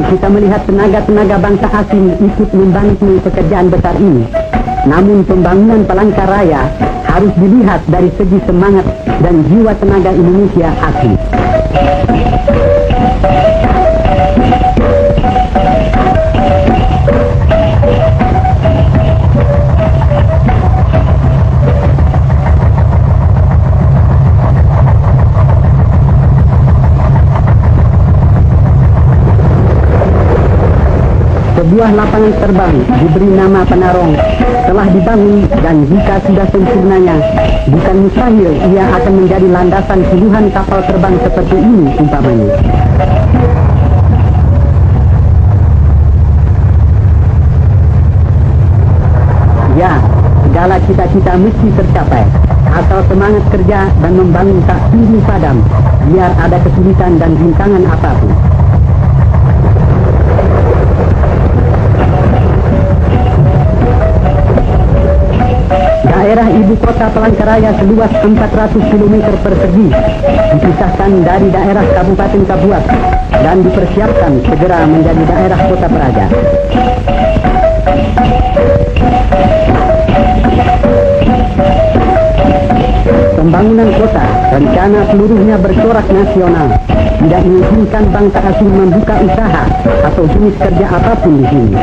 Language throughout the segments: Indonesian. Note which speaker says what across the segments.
Speaker 1: kita melihat tenaga-tenaga bangsa asing ikut membantu pekerjaan besar ini. Namun pembangunan Palangkaraya harus dilihat dari segi semangat dan jiwa tenaga Indonesia asli. Sebuah lapangan terbang diberi nama Penarong telah dibangun, dan jika sudah sempurnanya, bukan mustahil ia akan menjadi landasan puluhan kapal terbang seperti ini umpamanya. Ya, segala cita-cita mesti tercapai, asal semangat kerja dan membangun tak tinggi padam, biar ada kesulitan dan rintangan apapun. Daerah ibu kota Palangkaraya seluas 400 km persegi dipisahkan dari daerah Kabupaten Kabuat dan dipersiapkan segera menjadi daerah kota Praja. Pembangunan kota, rencana seluruhnya bercorak nasional, tidak mengizinkan bangsa asing membuka usaha atau jenis kerja apapun di sini.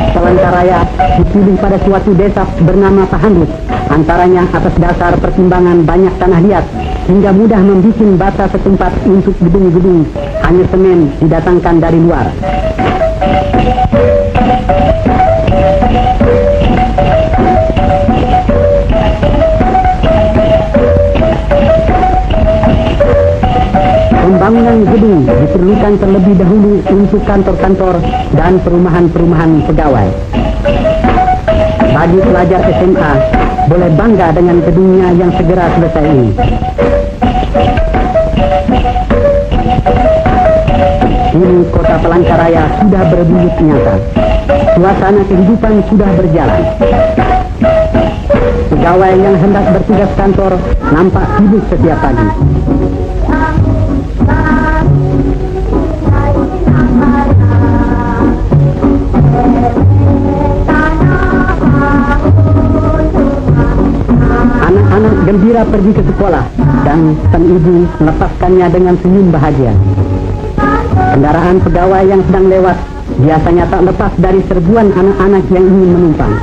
Speaker 1: Palangkaraya dipilih pada suatu desa bernama Pahandut, antaranya atas dasar pertimbangan banyak tanah liat hingga mudah membuat bata setempat untuk gedung-gedung, hanya semen didatangkan dari luar. Pembangunan gedung diperlukan terlebih dahulu untuk kantor-kantor dan perumahan-perumahan pegawai. Bagi pelajar SMA, boleh bangga dengan gedungnya yang segera selesai ini. Kini kota Palangkaraya sudah berwujud nyata. Suasana kehidupan sudah berjalan. Pegawai yang hendak bertugas kantor nampak sibuk setiap pagi. Anak-anak gembira pergi ke sekolah dan sang ibu melepaskannya dengan senyum bahagia. Kendaraan pegawai yang sedang lewat biasanya tak lepas dari serbuan anak-anak yang ingin menumpang.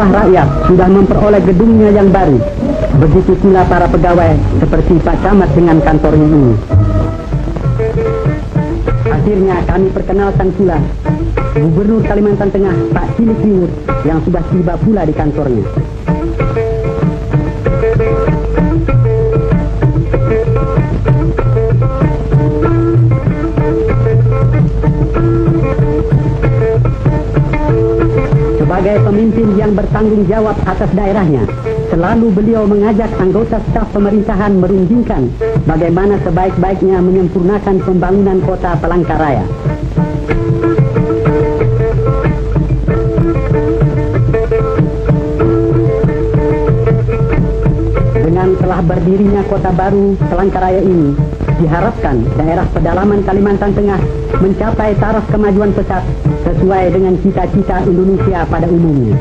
Speaker 1: Rakyat sudah memperoleh gedungnya yang baru. Begitu pula para pegawai seperti Pak Camat dengan kantornya ini. Akhirnya kami perkenalkan pula Gubernur Kalimantan Tengah Pak Cilik Ringut yang sudah tiba pula di kantornya. Sebagai pemimpin yang bertanggung jawab atas daerahnya, selalu beliau mengajak anggota staf pemerintahan merundingkan bagaimana sebaik-baiknya menyempurnakan pembangunan kota Palangkaraya. Dengan telah berdirinya kota baru Palangkaraya ini, diharapkan daerah pedalaman Kalimantan Tengah mencapai taraf kemajuan pesat sesuai dengan cita-cita Indonesia pada umumnya.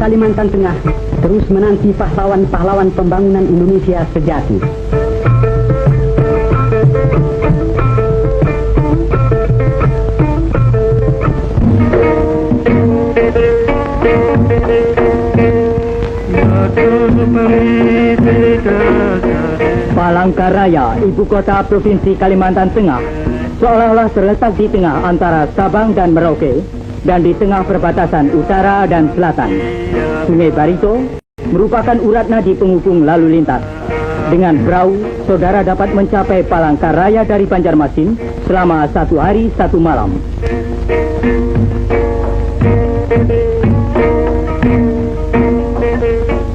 Speaker 1: Kalimantan Tengah terus menanti pahlawan-pahlawan pembangunan Indonesia sejati. Palangkaraya, ibu kota Provinsi Kalimantan Tengah, seolah-olah terletak di tengah antara Sabang dan Merauke dan di tengah perbatasan utara dan selatan. Sungai Barito merupakan urat nadi penghubung lalu lintas. Dengan perahu, saudara dapat mencapai Palangkaraya dari Banjarmasin selama 1 hari 1 malam.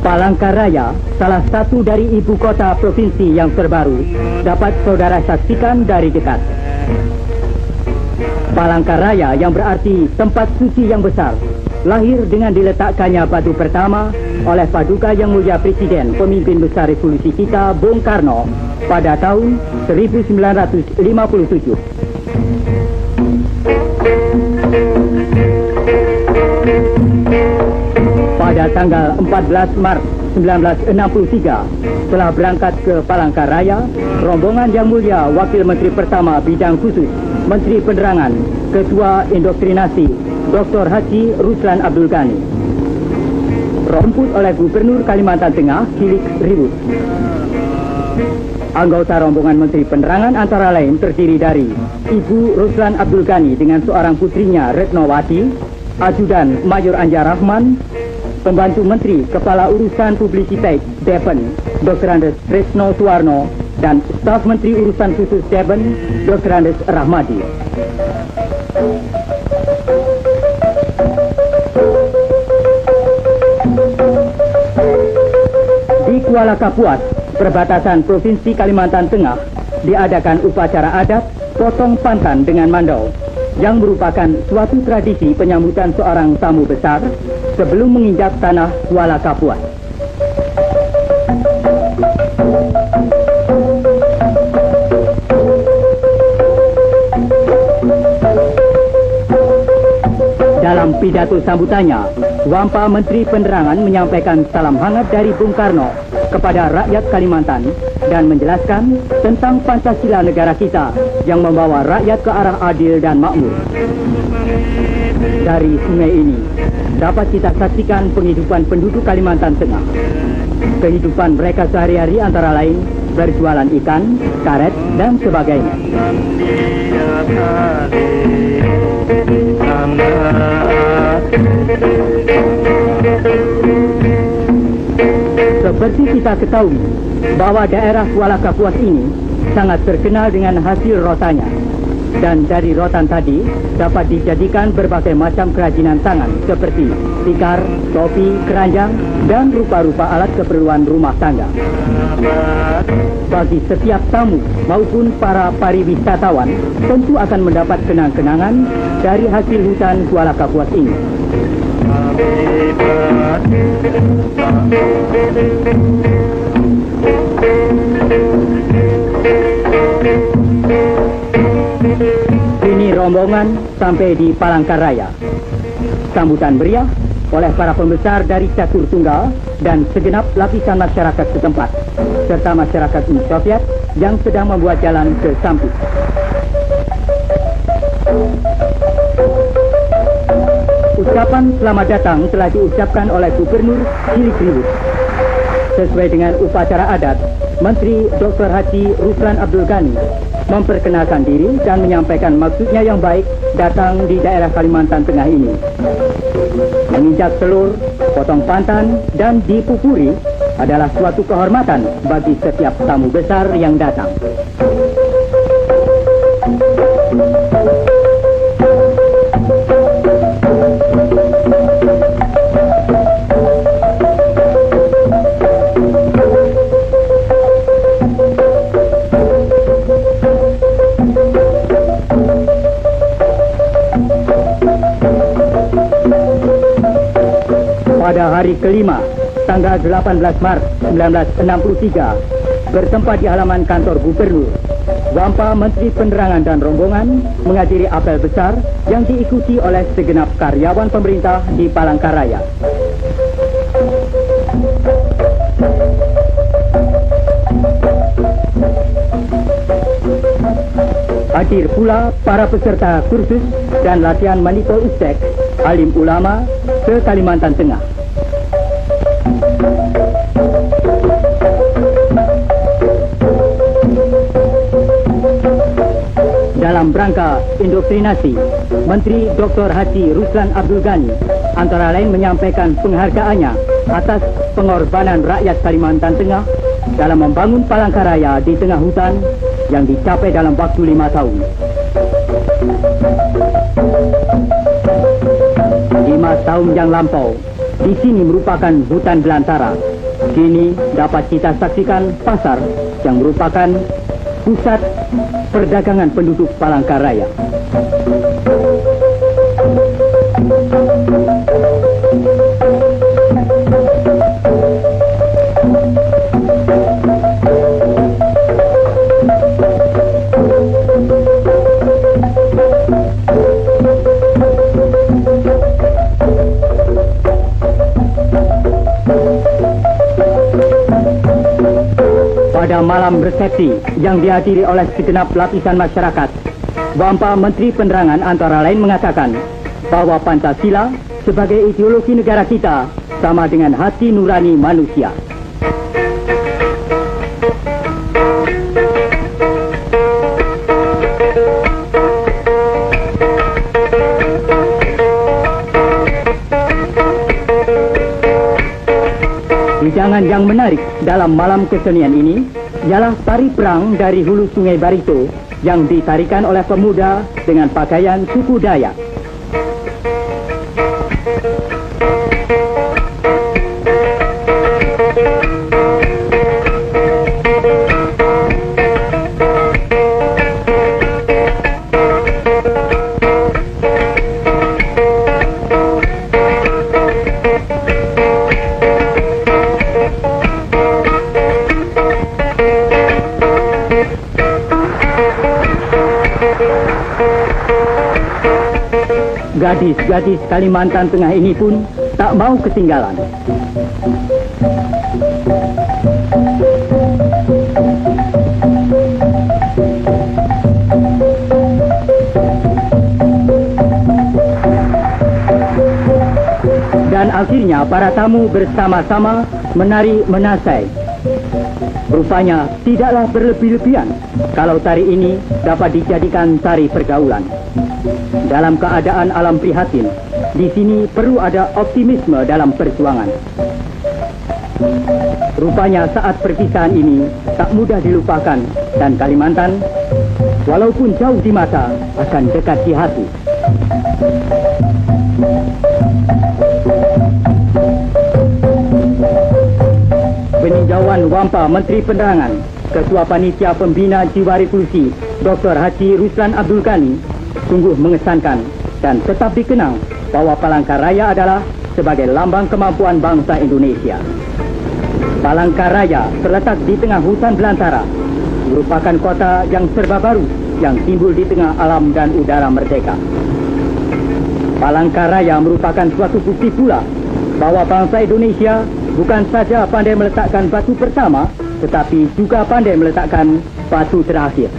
Speaker 1: Palangkaraya, salah satu dari ibu kota provinsi yang terbaru, dapat saudara saksikan dari dekat. Palangkaraya yang berarti tempat suci yang besar, lahir dengan diletakkannya batu pertama oleh Paduka Yang Mulia Presiden Pemimpin Besar Revolusi kita, Bung Karno, pada tahun 1957. Pada tanggal 14 Maret 1963, setelah berangkat ke Palangkaraya, rombongan Yang Mulia Wakil Menteri Pertama Bidang Khusus Menteri Penerangan, Ketua Indoktrinasi Dr. Haji Ruslan Abdul Ghani, romput oleh Gubernur Kalimantan Tengah Kilik Ribut. Anggota rombongan Menteri Penerangan antara lain terdiri dari Ibu Ruslan Abdul Ghani dengan seorang putrinya Retnowati, Ajudan Mayor Anja Rahman, Pembantu Menteri Kepala Urusan Publisitas Deben Dr. Andes Tresno Suwarno, dan Staf Menteri Urusan Khusus Deben Dr. Andes Rahmadi. Di Kuala Kapuas, perbatasan Provinsi Kalimantan Tengah, diadakan upacara adat potong pantan dengan mandau, yang merupakan suatu tradisi penyambutan seorang tamu besar sebelum menginjak tanah Kuala Kapuas. Dalam pidato sambutannya, Wampa Menteri Penerangan menyampaikan salam hangat dari Bung Karno kepada rakyat Kalimantan dan menjelaskan tentang Pancasila negara kita yang membawa rakyat ke arah adil dan makmur. Dari sungai ini dapat kita saksikan penghidupan penduduk Kalimantan Tengah. Kehidupan mereka sehari-hari antara lain berjualan ikan, karet, dan sebagainya. Seperti kita ketahui bahwa daerah Kuala Kapuas ini sangat terkenal dengan hasil rotannya. Dan dari rotan tadi dapat dijadikan berbagai macam kerajinan tangan seperti tikar, topi, keranjang, dan rupa-rupa alat keperluan rumah tangga. Bagi setiap tamu maupun para pariwisatawan tentu akan mendapat kenang-kenangan dari hasil hutan Kuala Kapuas ini. Kini rombongan sampai di Palangkaraya. Sambutan meriah oleh para pembesar dari Catur Tunggal dan segenap lapisan masyarakat setempat, serta masyarakat Uni Soviet yang sedang membuat jalan ke Sampit. Ucapan selamat datang telah diucapkan oleh Gubernur Kilik Ribut. Sesuai dengan upacara adat, Menteri Dr. Haji Ruslan Abdul Ghani memperkenalkan diri dan menyampaikan maksudnya yang baik datang di daerah Kalimantan Tengah ini. Menginjak telur, potong pantan, dan dipupuri adalah suatu kehormatan bagi setiap tamu besar yang datang. Pada hari kelima, tanggal 18 Maret 1963, bertempat di halaman kantor gubernur, Wampa Menteri Penerangan dan rombongan menghadiri apel besar yang diikuti oleh segenap karyawan pemerintah di Palangkaraya. Hadir pula para peserta kursus dan latihan Manipul Ustek, alim ulama se Kalimantan Tengah.
Speaker 2: dalam rangka indoktrinasi, Menteri Dr. Haji Ruslan Abdul Ghani antara lain menyampaikan penghargaannya atas pengorbanan rakyat Kalimantan Tengah dalam membangun Palangkaraya di tengah hutan yang dicapai dalam waktu 5 tahun. 5 tahun yang lampau, di sini merupakan hutan belantara. Kini dapat kita saksikan pasar yang merupakan pusat perdagangan penduduk Palangkaraya. Pada malam resepsi yang dihadiri oleh segenap lapisan masyarakat, Wampa Menteri Penerangan antara lain mengatakan bahwa Pancasila sebagai ideologi negara kita sama dengan hati nurani manusia. Hidangan yang menarik dalam malam kesenian ini ialah tari perang dari hulu Sungai Barito yang ditarikan oleh pemuda dengan pakaian suku Dayak. Gadis-gadis Kalimantan Tengah ini pun tak mau ketinggalan. Dan akhirnya para tamu bersama-sama menari menasai. Rupanya tidaklah berlebih-lebihan kalau tari ini dapat dijadikan tari pergaulan. Dalam keadaan alam prihatin, di sini perlu ada optimisme dalam perjuangan. Rupanya saat perpisahan ini tak mudah dilupakan dan Kalimantan, walaupun jauh di mata, akan dekat di hati. Peninjauan Wampa Menteri Penerangan, Ketua Panitia Pembina Jiwa Revolusi, Dr. Haji Ruslan Abdul Ghani, sungguh mengesankan dan tetap dikenang bahwa Palangkaraya adalah sebagai lambang kemampuan bangsa Indonesia. Palangkaraya terletak di tengah hutan belantara, merupakan kota yang serba baru yang timbul di tengah alam dan udara merdeka. Palangkaraya merupakan suatu bukti pula bahwa bangsa Indonesia bukan saja pandai meletakkan batu pertama, tetapi juga pandai meletakkan batu terakhir.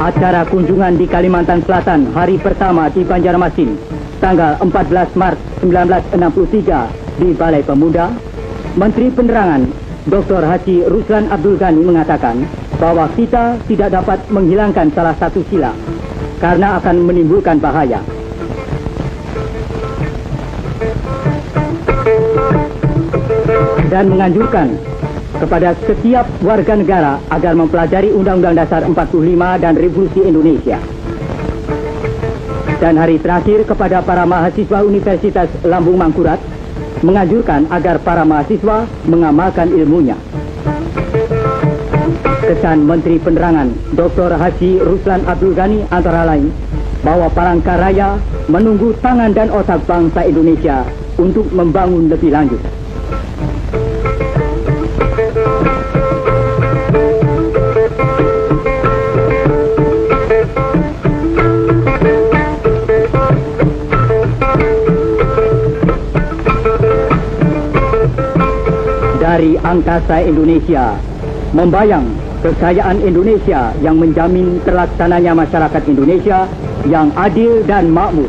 Speaker 2: Acara kunjungan di Kalimantan Selatan hari pertama di Banjarmasin, tanggal 14 Maret 1963 di Balai Pemuda, Menteri Penerangan Dr. Haji Ruslan Abdul Ghani mengatakan bahwa kita tidak dapat menghilangkan salah satu sila karena akan menimbulkan bahaya. Dan menganjurkan kepada setiap warga negara agar mempelajari Undang-Undang Dasar 45 dan Revolusi Indonesia. Dan hari terakhir kepada para mahasiswa Universitas Lambung Mangkurat, menganjurkan agar para mahasiswa mengamalkan ilmunya. Kesan Menteri Penerangan Dr. Haji Ruslan Abdul Ghani antara lain bahwa Palangkaraya menunggu tangan dan otak bangsa Indonesia untuk membangun lebih lanjut. Dari angkasa Indonesia membayang kekayaan Indonesia yang menjamin terlaksananya masyarakat Indonesia yang adil dan makmur.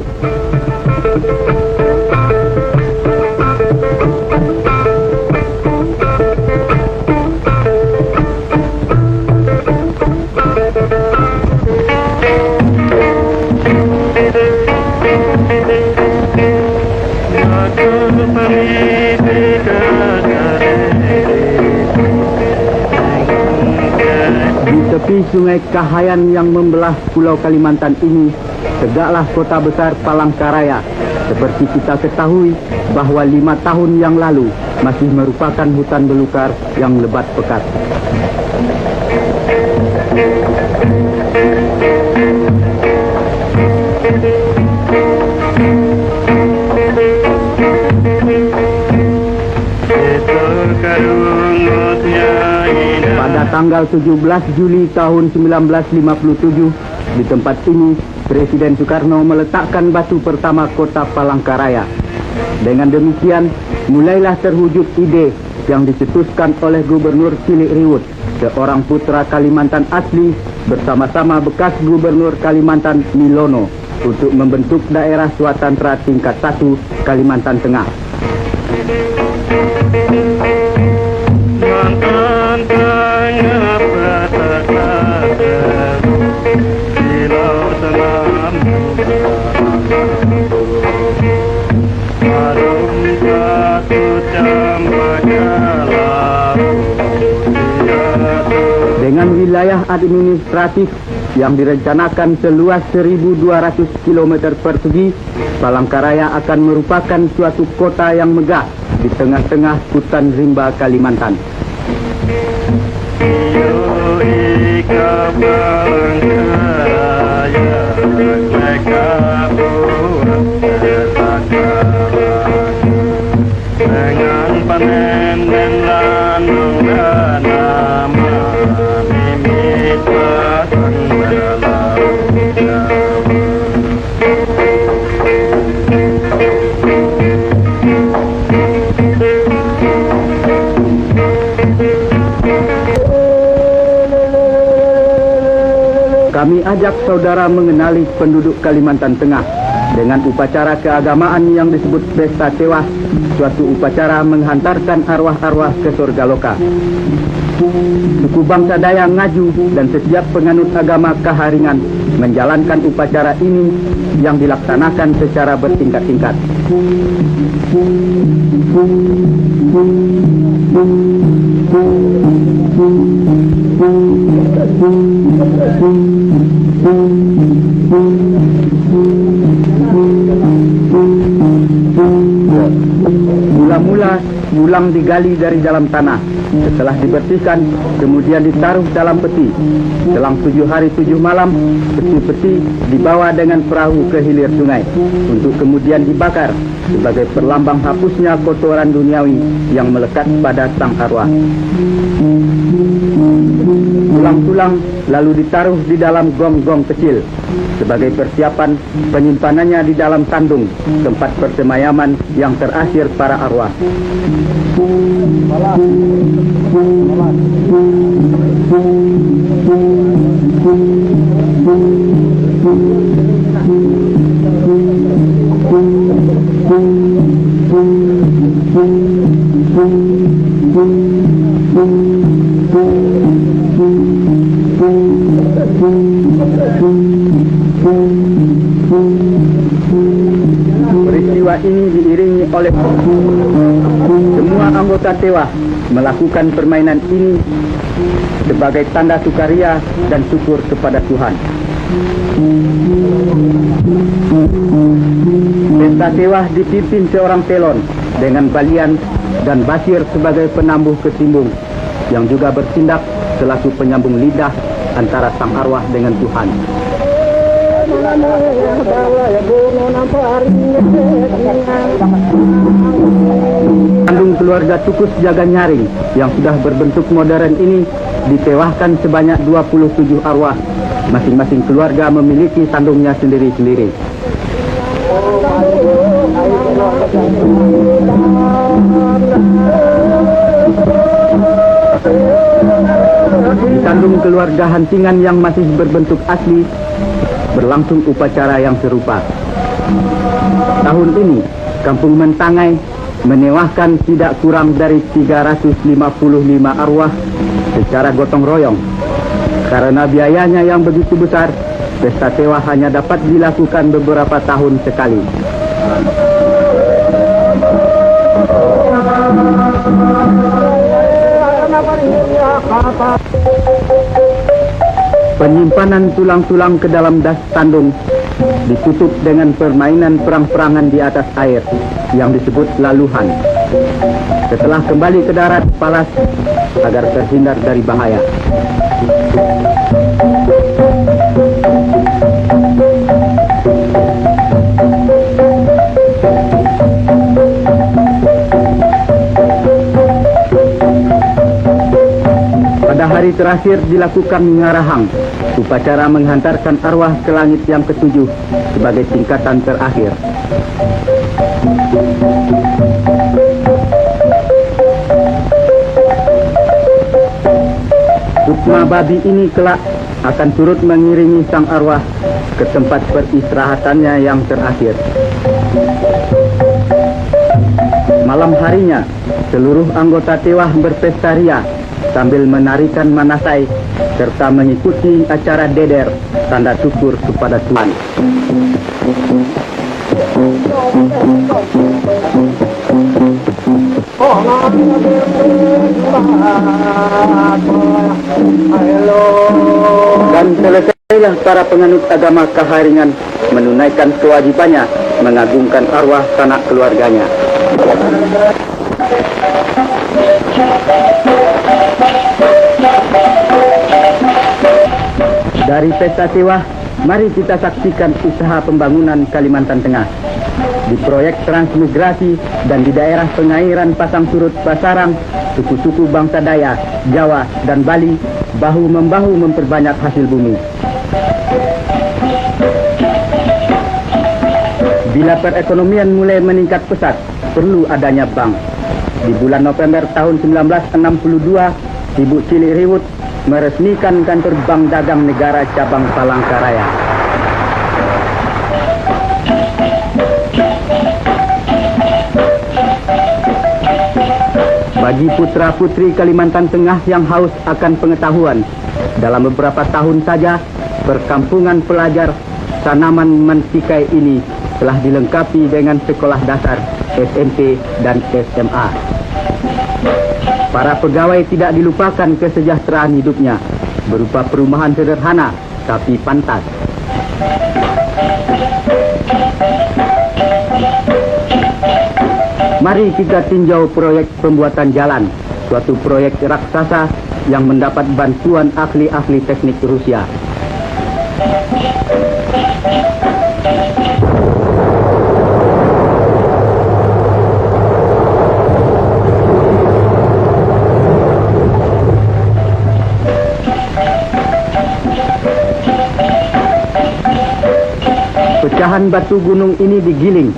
Speaker 3: Sungai Kahayan yang membelah Pulau Kalimantan ini, tegaklah kota besar Palangkaraya. Seperti kita ketahui bahwa 5 tahun yang lalu masih merupakan hutan belukar yang lebat pekat. Pada tanggal 17 Juli tahun 1957, di tempat ini Presiden Soekarno meletakkan batu pertama kota Palangkaraya. Dengan demikian, mulailah terwujud ide yang dicetuskan oleh Gubernur Cilik Riwut, seorang putra Kalimantan asli, bersama-sama bekas Gubernur Kalimantan Milono, untuk membentuk daerah Swatantra tingkat 1 Kalimantan Tengah. Dengan wilayah administratif yang direncanakan seluas 1.200 km persegi, Palangkaraya akan merupakan suatu kota yang megah di tengah-tengah hutan rimba Kalimantan. Kami ajak saudara mengenali penduduk Kalimantan Tengah dengan upacara keagamaan yang disebut Pesta Tewah, suatu upacara menghantarkan arwah-arwah ke surga loka. Suku bangsa Dayak Ngaju dan setiap penganut agama Kaharingan menjalankan upacara ini yang dilaksanakan secara bertingkat-tingkat. Mula-mula bulang digali dari dalam tanah. Setelah dibersihkan, kemudian ditaruh dalam peti. Selang 7 hari 7 malam, peti-peti dibawa dengan perahu ke hilir sungai untuk kemudian dibakar sebagai perlambang hapusnya kotoran duniawi yang melekat pada sang arwah. Tulang-tulang lalu ditaruh di dalam gong-gong kecil sebagai persiapan penyimpanannya di dalam tandung, tempat persemayaman yang terakhir para arwah. Peristiwa ini diiringi oleh semua anggota Tewah melakukan permainan ini sebagai tanda sukaria dan syukur kepada Tuhan. Pesta Tewah dipimpin seorang telon dengan balian dan basir sebagai penambuh ketimbung yang juga bertindak selaku penyambung lidah antara sang arwah dengan Tuhan. Kandung keluarga Tukus Jaga Nyaring yang sudah berbentuk modern ini ditewahkan sebanyak 27 arwah. Masing-masing keluarga memiliki sandungnya sendiri-sendiri. Di sandung keluarga Hantingan yang masih berbentuk asli, berlangsung upacara yang serupa. Tahun ini, Kampung Mentangai menewahkan tidak kurang dari 355 arwah secara gotong royong. Karena biayanya yang begitu besar, pesta tewah hanya dapat dilakukan beberapa tahun sekali. Penyimpanan tulang-tulang ke dalam das tandung ditutup dengan permainan perang-perangan di atas air yang disebut laluhan. Setelah kembali ke darat, palas agar terhindar dari bahaya. Pada hari terakhir dilakukan ngarahang, upacara menghantarkan arwah ke langit yang ketujuh sebagai tingkatan terakhir. Sukma babi ini kelak akan turut mengiringi sang arwah ke tempat peristirahatannya yang terakhir. Malam harinya, seluruh anggota Tewah berpesta ria sambil menarikan manasai serta mengikuti acara deder tanda syukur kepada Tuhan. Dan selesailah para penganut agama Kaharingan menunaikan kewajibannya mengagungkan arwah sanak keluarganya. Dari pesta Tewah, mari kita saksikan usaha pembangunan Kalimantan Tengah. Di proyek transmigrasi dan di daerah pengairan pasang surut Pasarang, suku-suku bangsa Dayak, Jawa, dan Bali bahu-membahu memperbanyak hasil bumi. Bila perekonomian mulai meningkat pesat, perlu adanya bank. Di bulan November tahun 1962, Ibu Cilik Riwut meresmikan kantor Bank Dagang Negara cabang Palangkaraya. Bagi putra-putri Kalimantan Tengah yang haus akan pengetahuan, dalam beberapa tahun saja, perkampungan pelajar Sanaman Mansikai ini telah dilengkapi dengan sekolah dasar, SMP, dan SMA. Para pegawai tidak dilupakan kesejahteraan hidupnya, berupa perumahan sederhana tapi pantas. Mari kita tinjau proyek pembuatan jalan, suatu proyek raksasa yang mendapat bantuan ahli-ahli teknik Rusia. Pecahan batu gunung ini digiling,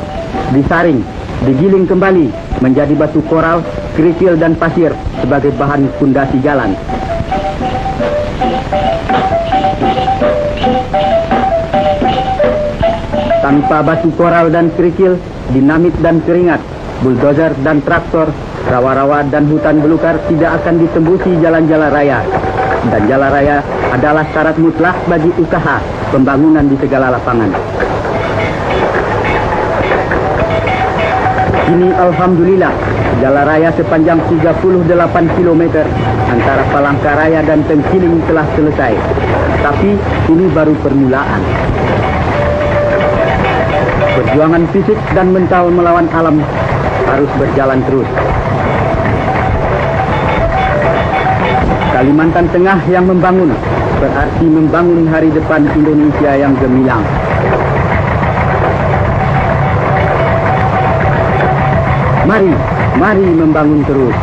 Speaker 3: disaring, digiling kembali menjadi batu koral, kerikil, dan pasir sebagai bahan pondasi jalan. Tanpa batu koral dan kerikil, dinamit dan keringat, buldozer dan traktor, rawa-rawa dan hutan belukar tidak akan ditembusi jalan-jalan raya. Dan jalan raya adalah syarat mutlak bagi usaha pembangunan di segala lapangan. Kini alhamdulillah, jalan raya sepanjang 38 km antara Palangkaraya dan Tengkiling telah selesai. Tapi ini baru permulaan. Perjuangan fisik dan mental melawan alam harus berjalan terus. Kalimantan Tengah yang membangun berarti membangun hari depan Indonesia yang gemilang. Mari membangun terus.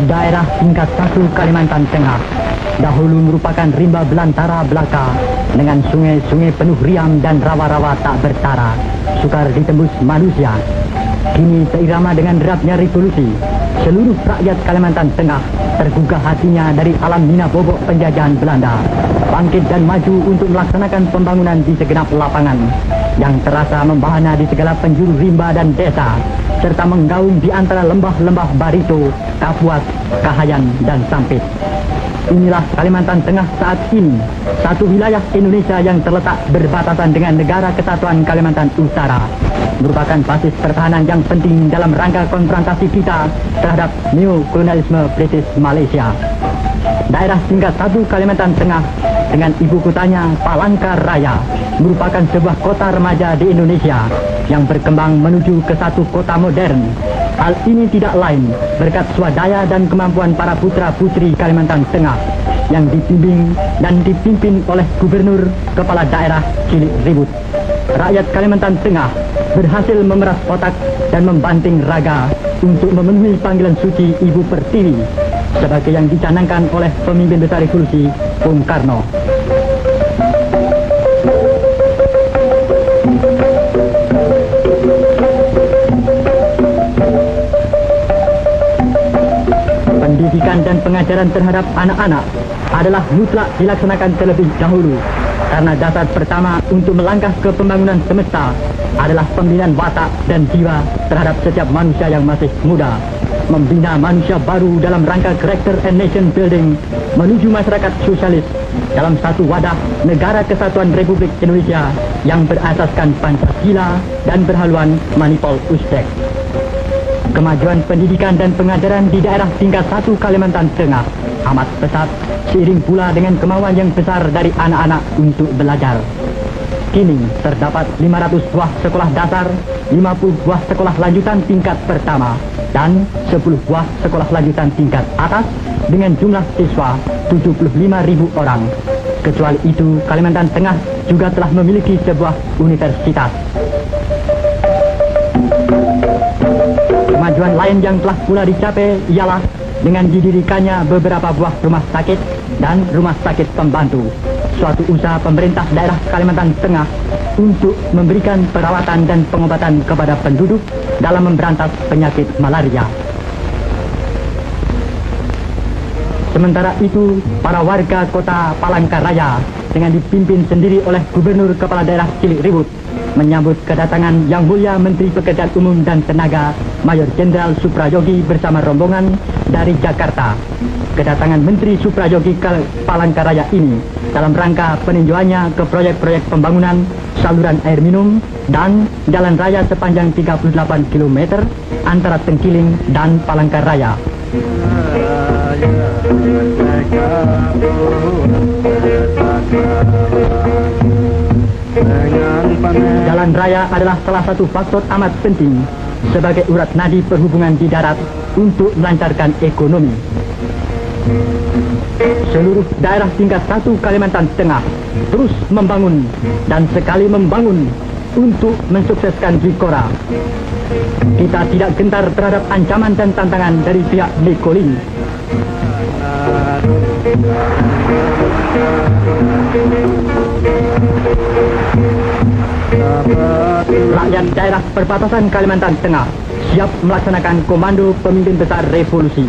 Speaker 1: Daerah tingkat 1 Kalimantan Tengah dahulu merupakan rimba belantara belaka dengan sungai-sungai penuh riam dan rawa-rawa tak bertara, sukar ditembus manusia. Kini seirama dengan derapnya revolusi,
Speaker 2: Seluruh rakyat Kalimantan Tengah tergugah hatinya dari alam mina bobok penjajahan Belanda, bangkit dan maju untuk melaksanakan pembangunan di segenap lapangan yang terasa membahana di segala penjuru rimba dan desa, serta menggaung di antara lembah-lembah Barito, Kapuas, Kahayan, dan Sampit. Inilah Kalimantan Tengah saat ini, satu wilayah Indonesia yang terletak berbatasan dengan Negara Kesatuan Kalimantan Utara, merupakan basis pertahanan yang penting dalam rangka konfrontasi kita terhadap neokolonialisme British Malaysia. Daerah tingkat 1 Kalimantan Tengah dengan ibu kotanya Palangkaraya merupakan sebuah kota remaja di Indonesia yang berkembang menuju ke satu kota modern. Hal ini tidak lain berkat swadaya dan kemampuan para putra-putri Kalimantan Tengah yang dibimbing dan dipimpin oleh Gubernur Kepala Daerah Cilik Ribut. Rakyat Kalimantan Tengah berhasil memeras otak dan membanting raga untuk memenuhi panggilan suci Ibu Pertiwi sebagai yang dicanangkan oleh pemimpin besar revolusi Bung Karno. Pendidikan dan pengajaran terhadap anak-anak adalah mutlak dilaksanakan terlebih dahulu, karena dasar pertama untuk melangkah ke pembangunan semesta adalah pembinaan watak dan jiwa terhadap setiap manusia yang masih muda. Membina manusia baru dalam rangka character and nation building menuju masyarakat sosialis dalam satu wadah Negara Kesatuan Republik Indonesia yang berasaskan Pancasila dan berhaluan Manipul Uzbek. Kemajuan pendidikan dan pengajaran di daerah tingkat 1 Kalimantan Tengah amat pesat, seiring pula dengan kemauan yang besar dari anak-anak untuk belajar. Kini terdapat 500 buah sekolah dasar, 50 buah sekolah lanjutan tingkat pertama, dan 10 buah sekolah lanjutan tingkat atas dengan jumlah siswa 75.000 orang. Kecuali itu, Kalimantan Tengah juga telah memiliki sebuah universitas. Kemajuan lain yang telah pula dicapai ialah dengan didirikannya beberapa buah rumah sakit dan rumah sakit pembantu, suatu usaha pemerintah daerah Kalimantan Tengah untuk memberikan perawatan dan pengobatan kepada penduduk dalam memberantas penyakit malaria. Sementara itu, para warga kota Palangkaraya dengan dipimpin sendiri oleh Gubernur Kepala Daerah Cilik Ribut menyambut kedatangan Yang Mulia Menteri Pekerjaan Umum dan Tenaga Mayor Jenderal Suprayogi bersama rombongan dari Jakarta. Kedatangan Menteri Suprayogi ke Palangkaraya ini dalam rangka peninjauannya ke proyek-proyek pembangunan saluran air minum dan jalan raya sepanjang 38 km antara Tengkiling dan Palangkaraya. Jalan raya adalah salah satu faktor amat penting sebagai urat nadi perhubungan di darat untuk melancarkan ekonomi. Seluruh daerah tingkat 1 Kalimantan Tengah terus membangun dan sekali membangun untuk mensukseskan Jikora. Kita tidak gentar terhadap ancaman dan tantangan dari pihak Nikolin. Rakyat daerah perbatasan Kalimantan Tengah siap melaksanakan komando pemimpin besar revolusi.